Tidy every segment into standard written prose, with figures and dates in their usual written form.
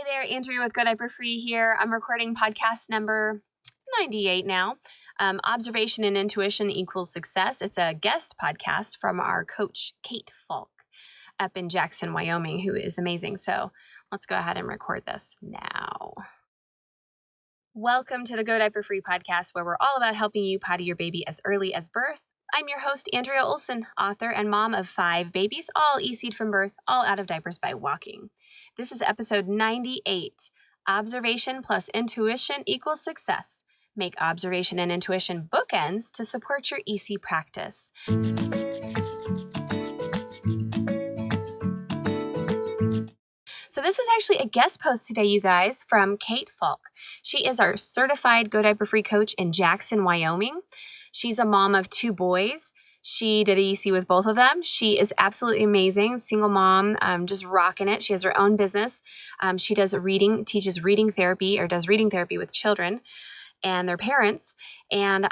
Hey there, Andrea with Go Diaper Free here. I'm recording podcast number 98 now. Observation and Intuition Equals Success. It's a guest podcast from our coach, Kate Falk, up in Jackson, Wyoming, who is amazing. So let's go ahead and record this now. Welcome to the Go Diaper Free podcast, where we're all about helping you potty your baby as early as birth. I'm your host, Andrea Olson, author and mom of 5 babies, all EC'd from birth, all out of diapers by walking. This is episode 98, Observation plus Intuition equals Success. Make observation and intuition bookends to support your EC practice. So this is actually a guest post today, you guys, from Kate Falk. She is our certified Go Diaper Free coach in Jackson, Wyoming. She's a mom of 2 boys. She did a EC with both of them. She is absolutely amazing, single mom, just rocking it. She has her own business. She does teaches reading therapy or does reading therapy with children and their parents. And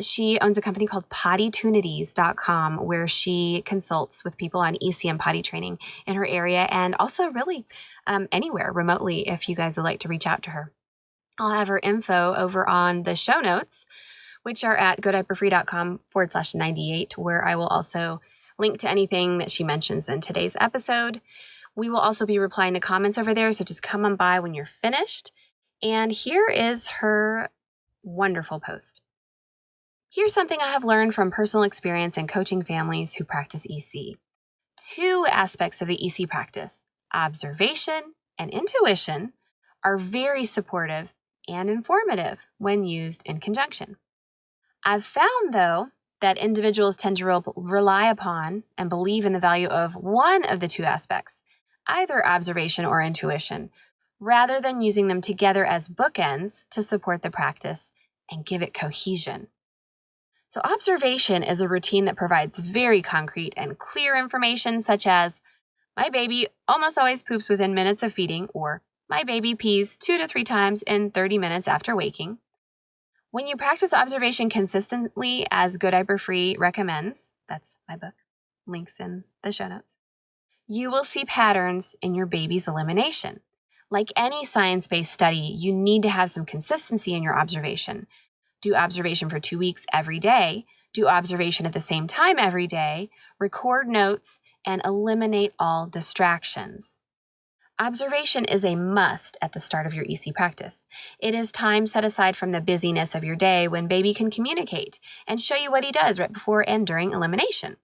she owns a company called pottytunities.com, where she consults with people on EC and potty training in her area and also really anywhere remotely if you guys would like to reach out to her. I'll have her info over on the show notes, which are at godiaperfree.com/98, where I will also link to anything that she mentions in today's episode. We will also be replying to comments over there, so just come on by when you're finished. And here is her wonderful post. Here's something I have learned from personal experience in coaching families who practice EC. 2 aspects of the EC practice, observation and intuition, are very supportive and informative when used in conjunction. I've found, though, that individuals tend to rely upon and believe in the value of one of the 2 aspects, either observation or intuition, rather than using them together as bookends to support the practice and give it cohesion. So observation is a routine that provides very concrete and clear information, such as, my baby almost always poops within minutes of feeding, or my baby pees 2 to 3 times in 30 minutes after waking. When you practice observation consistently, as Go Diaper Free recommends, that's my book, links in the show notes, you will see patterns in your baby's elimination. Like any science-based study, you need to have some consistency in your observation. Do observation for 2 weeks every day, do observation at the same time every day, record notes, and eliminate all distractions. Observation is a must at the start of your EC practice. It is time set aside from the busyness of your day when baby can communicate and show you what he does right before and during elimination.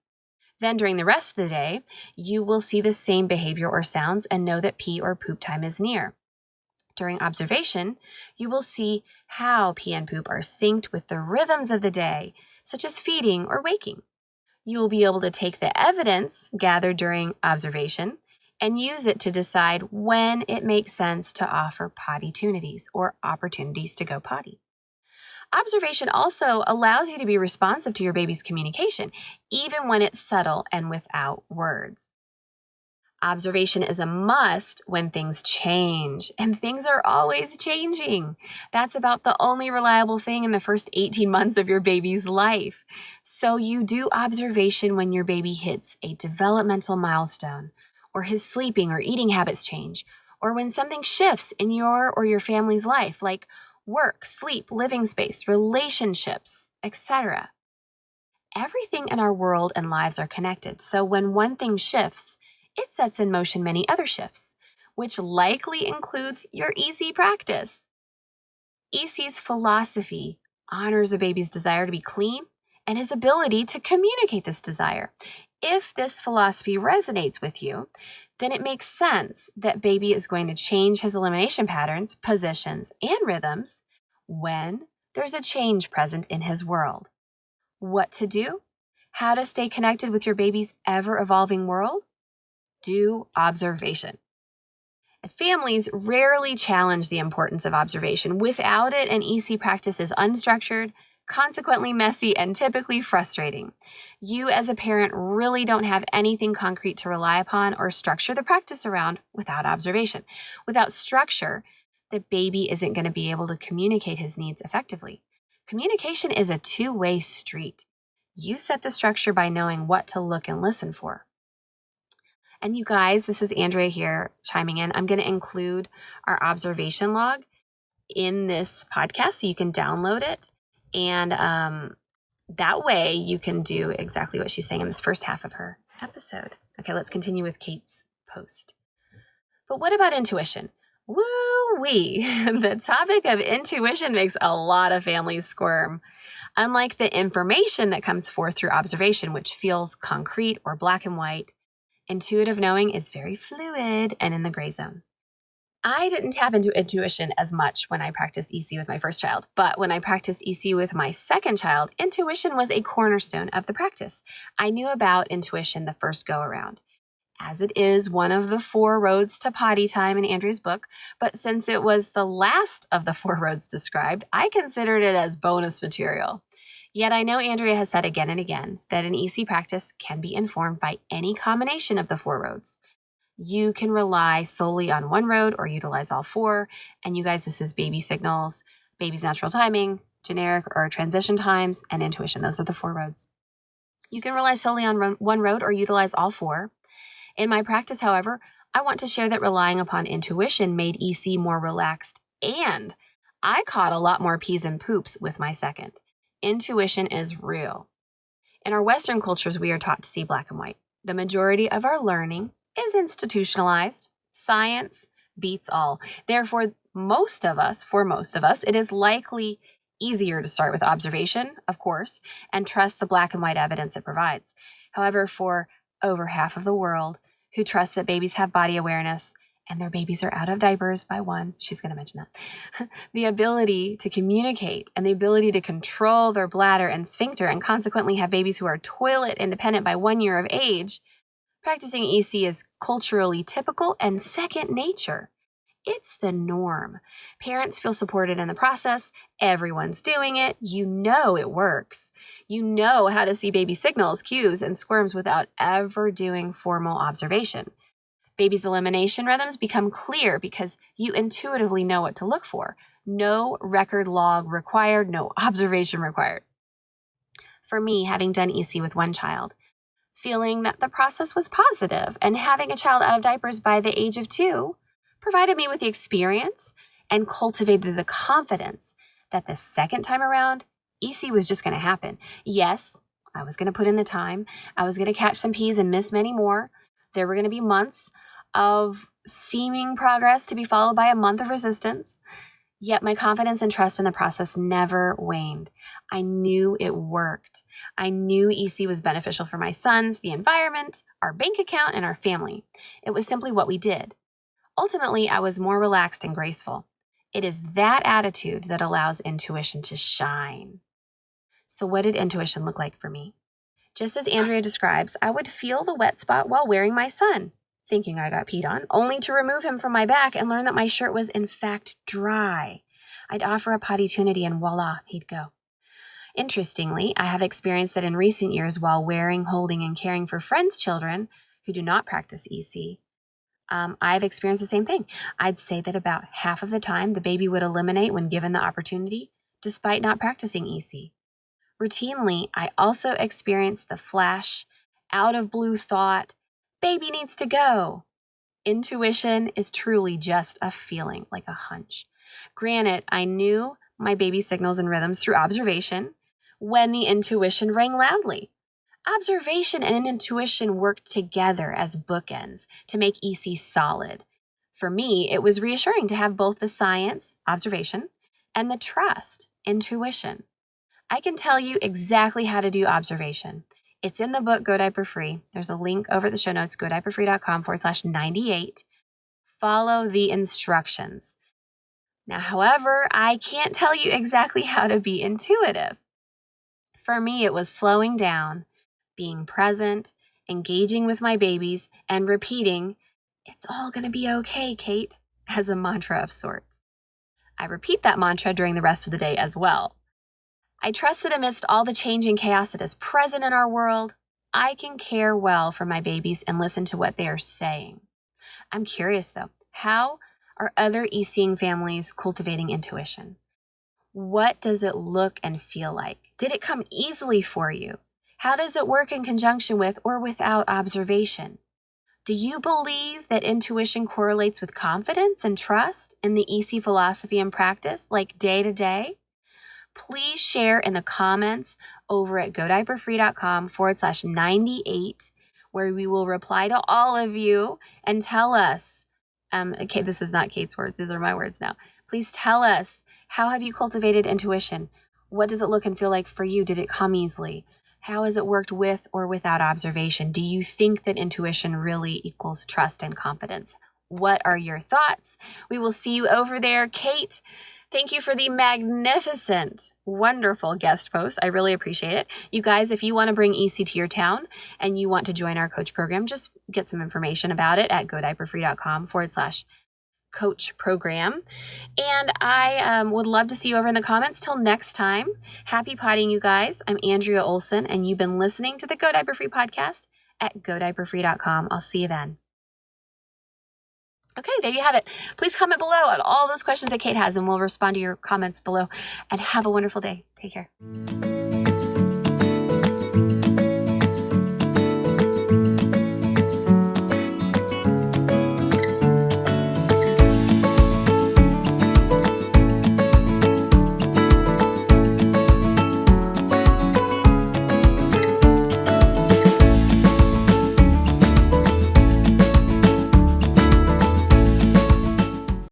Then during the rest of the day, you will see the same behavior or sounds and know that pee or poop time is near. During observation, you will see how pee and poop are synced with the rhythms of the day, such as feeding or waking. You will be able to take the evidence gathered during observation and use it to decide when it makes sense to offer potty-tunities or opportunities to go potty. Observation also allows you to be responsive to your baby's communication, even when it's subtle and without words. Observation is a must when things change, and things are always changing. That's about the only reliable thing in the first 18 months of your baby's life. So you do observation when your baby hits a developmental milestone, or his sleeping or eating habits change, or when something shifts in your or your family's life, like work, sleep, living space, relationships, etc. Everything in our world and lives are connected, so when one thing shifts, it sets in motion many other shifts, which likely includes your EC practice. EC's philosophy honors a baby's desire to be clean and his ability to communicate this desire. If this philosophy resonates with you, then it makes sense that baby is going to change his elimination patterns, positions, and rhythms when there's a change present in his world. What to do? How to stay connected with your baby's ever-evolving world? Do observation. Families rarely challenge the importance of observation. Without it, an EC practice is unstructured, consequently messy, and typically frustrating. You as a parent really don't have anything concrete to rely upon or structure the practice around without observation. Without structure, the baby isn't going to be able to communicate his needs effectively. Communication is a 2-way street. You set the structure by knowing what to look and listen for. And you guys, this is Andrea here chiming in. I'm going to include our observation log in this podcast so you can download it. And that way you can do exactly what she's saying in this first half of her episode. Okay, let's continue with Kate's post. But what about intuition? Woo-wee! The topic of intuition makes a lot of families squirm. Unlike the information that comes forth through observation, which feels concrete or black and white, intuitive knowing is very fluid and in the gray zone. I didn't tap into intuition as much when I practiced EC with my first child, but when I practiced EC with my second child, intuition was a cornerstone of the practice. I knew about intuition the first go around, as it is one of the 4 roads to potty time in Andrea's book, but since it was the last of the 4 roads described, I considered it as bonus material. Yet I know Andrea has said again and again that an EC practice can be informed by any combination of the 4 roads. You can rely solely on one road or utilize all 4. And you guys, this is baby signals, baby's natural timing, generic or transition times, and intuition. Those are the 4 roads. You can rely solely on one road or utilize all 4. In my practice, however, I want to share that relying upon intuition made EC more relaxed, and I caught a lot more peas and poops with my second. Intuition is real. In our Western cultures, we are taught to see black and white. The majority of our learning is institutionalized. Science beats all. Therefore, for most of us, it is likely easier to start with observation, of course, and trust the black and white evidence it provides. However, for over half of the world who trust that babies have body awareness and their babies are out of diapers by 1, she's going to mention that, the ability to communicate and the ability to control their bladder and sphincter and consequently have babies who are toilet independent by 1 year of age, practicing EC is culturally typical and second nature. It's the norm. Parents feel supported in the process. Everyone's doing it. You know it works. You know how to see baby signals, cues, and squirms without ever doing formal observation. Baby's elimination rhythms become clear because you intuitively know what to look for. No record log required, no observation required. For me, having done EC with 1 child, feeling that the process was positive and having a child out of diapers by the age of 2 provided me with the experience and cultivated the confidence that the second time around, EC was just going to happen. Yes, I was going to put in the time. I was going to catch some peas and miss many more. There were going to be months of seeming progress to be followed by a month of resistance. Yet my confidence and trust in the process never waned. I knew it worked. I knew EC was beneficial for my sons, the environment, our bank account, and our family. It was simply what we did. Ultimately, I was more relaxed and graceful. It is that attitude that allows intuition to shine. So what did intuition look like for me? Just as Andrea describes, I would feel the wet spot while wearing my son, thinking I got peed on, only to remove him from my back and learn that my shirt was in fact dry. I'd offer a potty tunity and voila, he'd go. Interestingly, I have experienced that in recent years while wearing, holding, and caring for friends' children who do not practice EC, I've experienced the same thing. I'd say that about half of the time the baby would eliminate when given the opportunity, despite not practicing EC. Routinely, I also experienced the flash, out of blue thought, baby needs to go. Intuition is truly just a feeling, like a hunch. Granted, I knew my baby signals and rhythms through observation when the intuition rang loudly. Observation and intuition worked together as bookends to make EC solid. For me, it was reassuring to have both the science, observation, and the trust, intuition. I can tell you exactly how to do observation. It's in the book, Go Diaper Free. There's a link over at the show notes, godiaperfree.com/98. Follow the instructions. Now, however, I can't tell you exactly how to be intuitive. For me, it was slowing down, being present, engaging with my babies, and repeating, "It's all going to be okay, Kate," as a mantra of sorts. I repeat that mantra during the rest of the day as well. I trust that amidst all the change and chaos that is present in our world, I can care well for my babies and listen to what they are saying. I'm curious though, how are other ECing families cultivating intuition? What does it look and feel like? Did it come easily for you? How does it work in conjunction with or without observation? Do you believe that intuition correlates with confidence and trust in the EC philosophy and practice, like day to day? Please share in the comments over at godiaperfree.com/98, where we will reply to all of you and tell us, okay, this is not Kate's words, these are my words now. Please tell us, how have you cultivated intuition? What does it look and feel like for you? Did it come easily? How has it worked with or without observation? Do you think that intuition really equals trust and confidence? What are your thoughts? We will see you over there. Kate, thank you for the magnificent, wonderful guest post. I really appreciate it. You guys, if you want to bring EC to your town and you want to join our coach program, just get some information about it at godiaperfree.com/coach program. And I would love to see you over in the comments. Till next time, happy potting, you guys. I'm Andrea Olson, and you've been listening to the Go Diaper Free podcast at godiaperfree.com. I'll see you then. Okay, there you have it. Please comment below on all those questions that Kate has, and we'll respond to your comments below. And have a wonderful day. Take care.